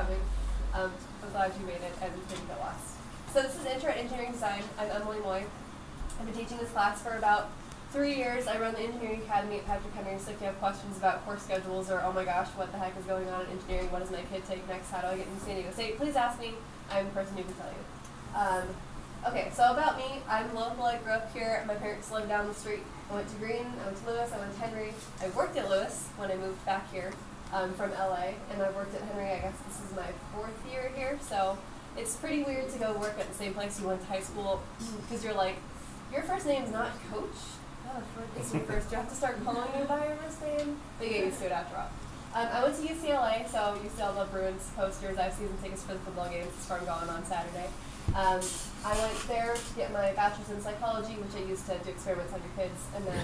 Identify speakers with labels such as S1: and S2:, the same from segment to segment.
S1: coming. I'm glad you made it and didn't get lost. So this is Intro to Engineering Design. I'm Emily Moy. I've been teaching this class for about 3 years. I run the Engineering Academy at Patrick Henry, so if you have questions about course schedules or, oh my gosh, what the heck is going on in engineering, what does my kid take next, how do I get into San Diego State, please ask me. I'm the person who can tell you. Okay, so about me, I'm local. I grew up here. My parents lived down the street. I went to Green, I went to Lewis, I went to Henry. I worked at Lewis when I moved back here from LA, and I worked at Henry. I guess this is my 4th year here, so it's pretty weird to go work at the same place you went to high school, because you're like, your first name's not Coach? Oh, it's your first. Do you have to start calling you by your first name? But you get used to it after all. I went to UCLA, so UCLA Bruins posters. I have season tickets for the football games. It's where I'm going on Saturday. I went there to get my bachelor's in psychology, which I used to do experiments on your kids, and then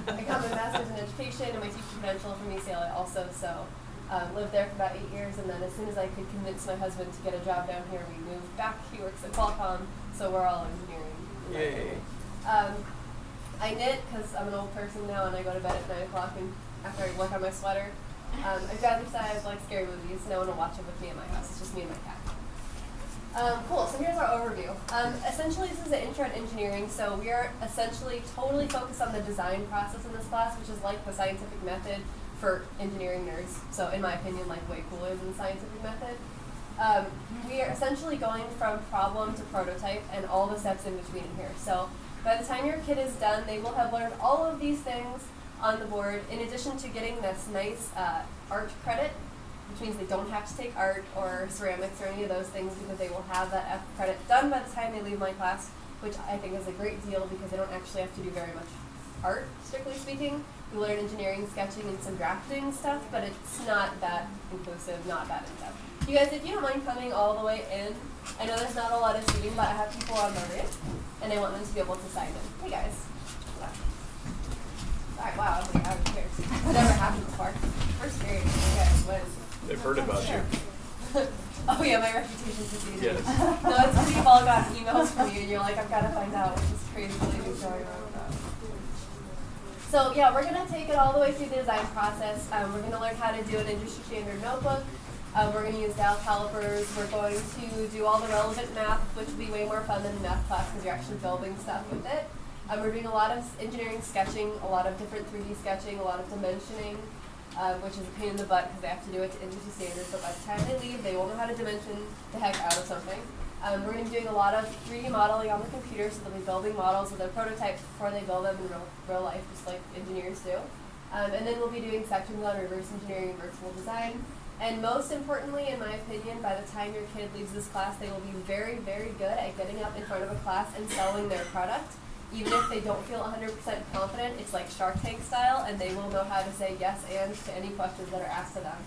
S1: I got my master's in education and my teaching credential from UCLA also, so lived there for about 8 years, and then as soon as I could convince my husband to get a job down here, we moved back. He works at Qualcomm, so we're all engineering.
S2: Yay.
S1: I knit because I'm an old person now, and I go to bed at 9 o'clock and after I work on my sweater. I fantasize like scary movies. No one will watch it with me in my house. It's just me and my cat. Cool, so here's our overview. Essentially, this is an intro to engineering, so we are essentially totally focused on the design process in this class, which is like the scientific method for engineering nerds. So in my opinion, like way cooler than the scientific method. We are essentially going from problem to prototype and all the steps in between here. So by the time your kid is done, they will have learned all of these things on the board, in addition to getting this nice art credit, which means they don't have to take art or ceramics or any of those things because they will have that F credit done by the time they leave my class, which I think is a great deal because they don't actually have to do very much art, strictly speaking. We learn engineering, sketching, and some drafting stuff, but it's not that inclusive, not that in-depth. You guys, if you don't mind coming all the way in, I know there's not a lot of seating, but I have people on the roof, and I want them to be able to sign in. Hey guys. Alright, wow, I'm like out of chairs. It's never happened before. First period, okay, what is it?
S2: They've heard about you.
S1: Oh yeah, my reputation precedes
S2: Yes.
S1: No, it's because you've all got emails from you, and you're like, I've got to find out what this crazy lady's going on about. So yeah, we're going to take it all the way through the design process. We're going to learn how to do an industry standard notebook. We're going to use dial calipers. We're going to do all the relevant math, which will be way more fun than math class because you're actually building stuff with it. We're doing a lot of engineering sketching, a lot of different 3D sketching, a lot of dimensioning, which is a pain in the butt because they have to do it to industry standards, but by the time they leave, they will know how to dimension the heck out of something. We're going to be doing a lot of 3D modeling on the computer, so they'll be building models with their prototypes before they build them in real life, just like engineers do. And then we'll be doing sections on reverse engineering and virtual design. And most importantly, in my opinion, by the time your kid leaves this class, they will be very, very good at getting up in front of a class and selling their product. Even if they don't feel 100% confident, it's like Shark Tank style, and they will know how to say yes and to any questions that are asked of them.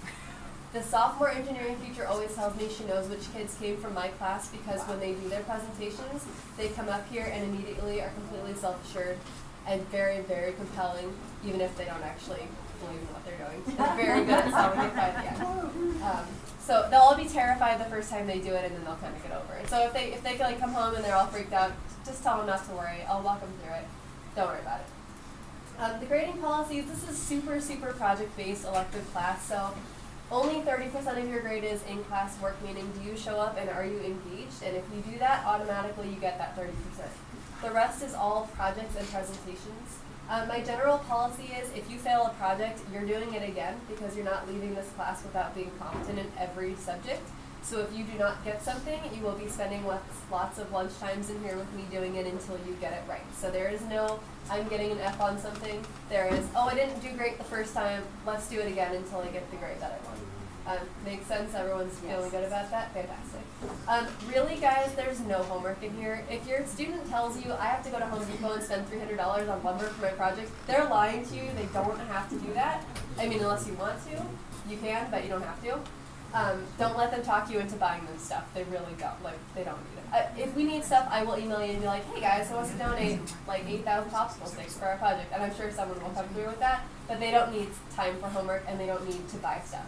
S1: The sophomore engineering teacher always tells me she knows which kids came from my class because when they do their presentations, they come up here and immediately are completely self-assured and very, very compelling, even if they don't actually believe in what they're doing. They're very good at selling it by the end. So they'll all be terrified the first time they do it, and then they'll kind of get over it. So if they like come home and they're all freaked out, just tell them not to worry. I'll walk them through it. Don't worry about it. The grading policies, this is super, super project-based elective class, so only 30% of your grade is in-class work, meaning do you show up and are you engaged? And if you do that, automatically you get that 30%. The rest is all projects and presentations. My general policy is if you fail a project, you're doing it again because you're not leaving this class without being competent in every subject. So if you do not get something, you will be spending lots of lunch times in here with me doing it until you get it right. So there is no, I'm getting an F on something. There is, oh, I didn't do great the first time. Let's do it again until I get the grade that I want. Makes sense? Everyone's feeling good about that? Fantastic. Really, guys, there's no homework in here. If your student tells you, I have to go to Home Depot and spend $300 on lumber for my project, they're lying to you. They don't have to do that. I mean, unless you want to. You can, but you don't have to. Don't let them talk you into buying them stuff. They really don't. Like, they don't need it. If we need stuff, I will email you and be like, hey guys, who wants to donate like 8,000 popsicle sticks for our project? And I'm sure someone will come through with that, but they don't need time for homework and they don't need to buy stuff.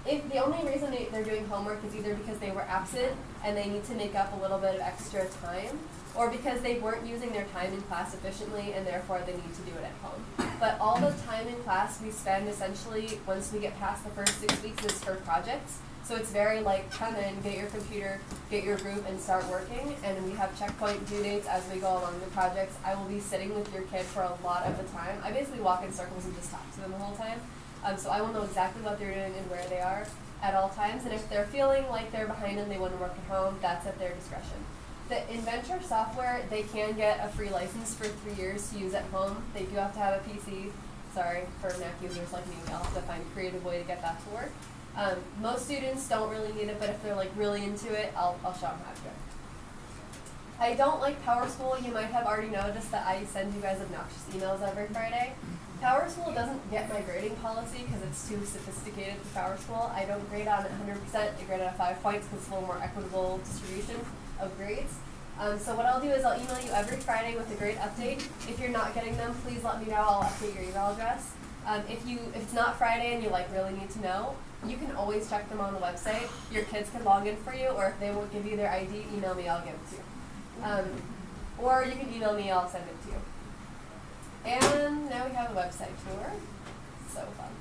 S1: If the only reason they're doing homework is either because they were absent and they need to make up a little bit of extra time, or because they weren't using their time in class efficiently and therefore they need to do it at home. But all the time in class we spend essentially, once we get past the first 6 weeks, is for projects. So it's very like, come in, get your computer, get your group, and start working. And we have checkpoint due dates as we go along the projects. I will be sitting with your kid for a lot of the time. I basically walk in circles and just talk to them the whole time. So I will know exactly what they're doing and where they are at all times. And if they're feeling like they're behind and they want to work at home, that's at their discretion. The Inventure software, they can get a free license for 3 years to use at home. They do have to have a PC. Sorry, for Mac users like me, I'll have to find a creative way to get that to work. Most students don't really need it, but if they're like really into it, I'll show them how to do it. I don't like PowerSchool. You might have already noticed that I send you guys obnoxious emails every Friday. PowerSchool doesn't get my grading policy because it's too sophisticated for PowerSchool. I don't grade on it 100%. I grade out of 5 points because it's a little more equitable distribution of grades. So what I'll do is I'll email you every Friday with a grade update. If you're not getting them, please let me know. I'll update your email address. If it's not Friday and you like really need to know, you can always check them on the website. Your kids can log in for you, or if they won't give you their ID, email me, I'll give it to you. Or you can email me, I'll send it to you. And now we have a website tour. So fun.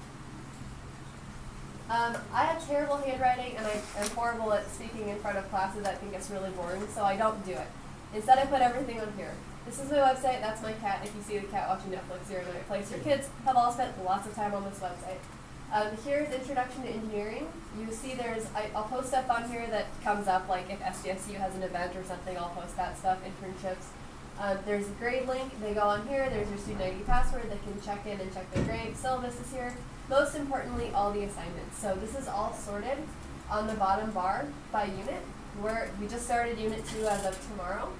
S1: I have terrible handwriting, and I'm horrible at speaking in front of classes. I think it's really boring, so I don't do it. Instead, I put everything on here. This is my website. That's my cat. If you see the cat watching Netflix, you're in the right place. Your kids have all spent lots of time on this website. Here's Introduction to Engineering. You see I'll post stuff on here that comes up, like if SDSU has an event or something, I'll post that stuff, internships. There's a grade link. They go on here. There's your student ID password. They can check in and check their grade. Syllabus is here. Most importantly, all the assignments. So this is all sorted on the bottom bar by unit. We just started Unit 2 as of tomorrow.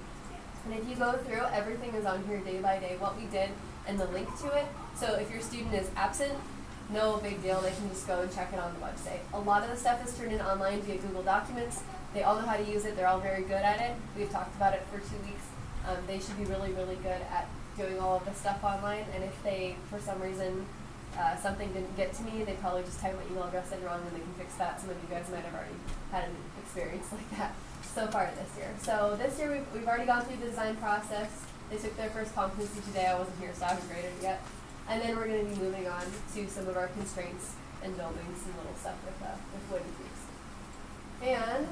S1: And if you go through, everything is on here day by day, what we did, and the link to it. So if your student is absent, no big deal. They can just go and check it on the website. A lot of the stuff is turned in online via Google Documents. They all know how to use it. They're all very good at it. We've talked about it for 2 weeks. They should be really, really good at doing all of this stuff online. And if they, for some reason, something didn't get to me, they probably just type my email address in wrong and they can fix that. Some of you guys might have already had an experience like that so far this year. So this year we've already gone through the design process. They took their first competency today. I wasn't here, so I haven't graded it yet. And then we're going to be moving on to some of our constraints and building some little stuff with wooden tweaks. And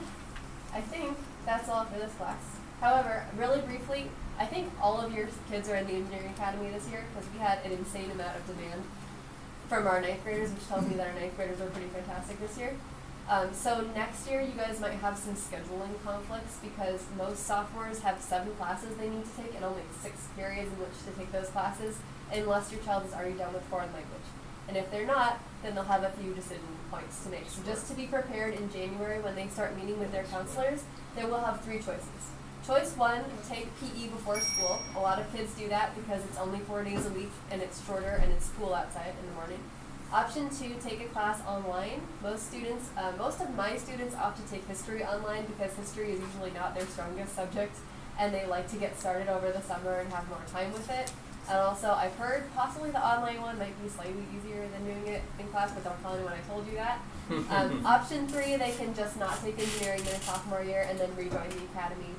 S1: I think that's all for this class. However, really briefly, I think all of your kids are in the Engineering Academy this year because we had an insane amount of demand from our 9th graders, which tells me that our 9th graders are pretty fantastic this year. So next year you guys might have some scheduling conflicts because most sophomores have 7 classes they need to take and only 6 periods in which to take those classes, unless your child is already done with foreign language. And if they're not, then they'll have a few decision points to make. So just to be prepared in January when they start meeting with their counselors, they will have 3 choices. Choice 1, take PE before school. A lot of kids do that because it's only 4 days a week and it's shorter and it's cool outside in the morning. Option 2, take a class online. Most of my students opt to take history online because history is usually not their strongest subject and they like to get started over the summer and have more time with it. And also, I've heard possibly the online one might be slightly easier than doing it in class, but don't tell anyone I told you that. Option 3, they can just not take engineering their sophomore year and then rejoin the academy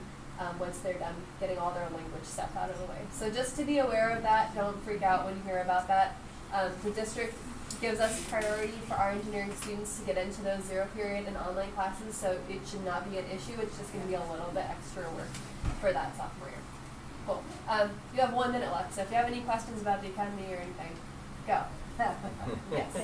S1: once they're done getting all their language stuff out of the way. So just to be aware of that, don't freak out when you hear about that. The district gives us priority for our engineering students to get into those 0 period and online classes, so it should not be an issue. It's just going to be a little bit extra work for that sophomore year. Cool. You have 1 minute left, so if you have any questions about the academy or anything, go. Yes.